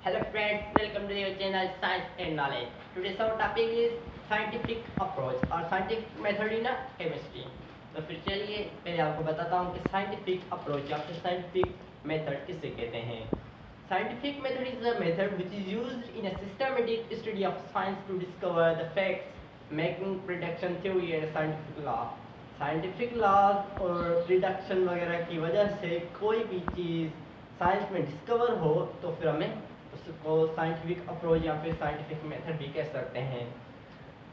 Hello friends, welcome to your channel Science and Knowledge. Today's our topic is scientific approach or scientific method in chemistry. तो फिर चलिए पहले आपको बताता हूँ कि scientific approach या फिर scientific method किसे कहते हैं. Scientific method is a method which is used in a systematic study of science to discover the facts, making prediction theory and scientific law. Scientific laws और प्रिडक्शन वगैरह की वजह से कोई भी चीज़ साइंस में डिस्कवर हो तो फिर हमें उसको साइंटिफिक अप्रोच या फिर साइंटिफिक मेथड भी कह सकते हैं.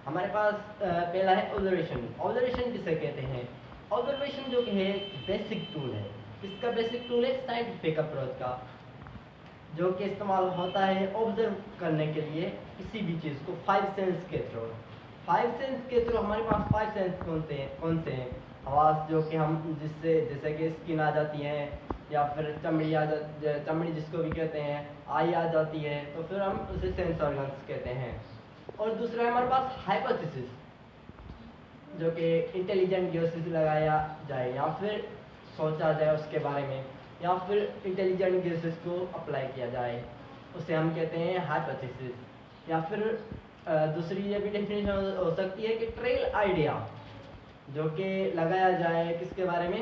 हमारे पास पहला है ऑब्जर्वेशन. ऑब्जर्वेशन किसे कहते हैं? ऑब्जर्वेशन जो कि है बेसिक टूल है. इसका बेसिक टूल है साइंटिफिक अप्रोच का, जो कि इस्तेमाल होता है ऑब्जर्व करने के लिए किसी भी चीज़ को फाइव सेंस के थ्रू. फाइव सेंस के थ्रू हमारे पास फाइव सेंस कौन से हैं? आवाज़, जो कि हम जिससे जैसे कि स्किन आ जाती है या फिर चमड़ी जिसको भी कहते हैं, आई आ जाती है, तो फिर हम उसे सेंस ऑर्गन्स कहते हैं. और दूसरा है हमारे पास हाइपोथेसिस, जो कि इंटेलिजेंट गेसेस लगाया जाए या फिर सोचा जाए उसके बारे में, या फिर इंटेलिजेंट गेसेस को अप्लाई किया जाए, उसे हम कहते हैं हाइपोथेसिस. या फिर दूसरी ये भी डेफिनेशन हो सकती है कि ट्रेल आइडिया, जो कि लगाया जाए किसके बारे में?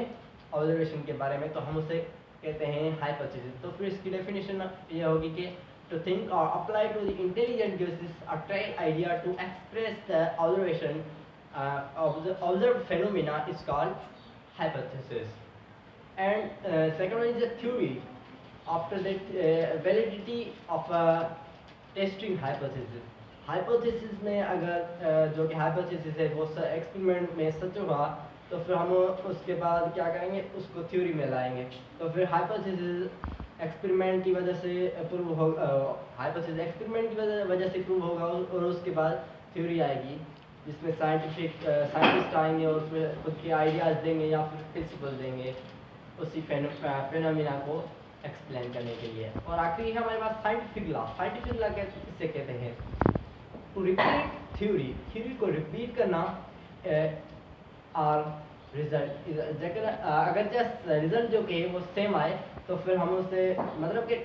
ऑब्जर्वेशन के बारे में, तो हम उसे कहते हैं हाइपोथेसिस. तो फिर इसकी डेफिनेशन ये होगी कि टू थिंक और apply to the intelligent guesses a trial idea to express the observation observed phenomena is called hypothesis. And second one is a theory. After that, validity of a testing hypothesis. Hypothesis में अगर जो कि hypothesis है वो experiment में सच हुआ तो फिर हम उसके बाद क्या करेंगे, उसको थ्योरी में लाएंगे. तो फिर हाइपोथेसिस एक्सपेरिमेंट की वजह से प्रूव हो, हाइपोथेसिस एक्सपेरिमेंट की वजह से प्रूव होगा और उसके बाद थ्योरी आएगी जिसमें साइंटिस्ट आएंगे और उसमें खुद के आइडियाज़ देंगे या फिर प्रिंसिपल देंगे उसी फेनोमिना को एक्सप्लेन करने के लिए. और आखिरी है हमारे पास साइंटिफिक लॉ. साइंटिफिक लॉ किसे कहते हैं? टू रिपीट थ्योरी को रिपीट करना और रिजल्ट अगर जस्ट रिजल्ट जो कि वो सेम आए तो फिर हम उसे मतलब कि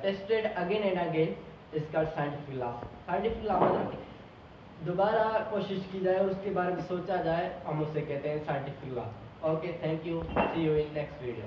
टेस्टेड अगेन एंड अगेन, इसका साइंटिफिक लॉ. साइंटिफिक लॉ मतलब दोबारा कोशिश की जाए, उसके बारे में सोचा जाए, हम उसे कहते हैं scientific law. Okay, thank you. See you in next video.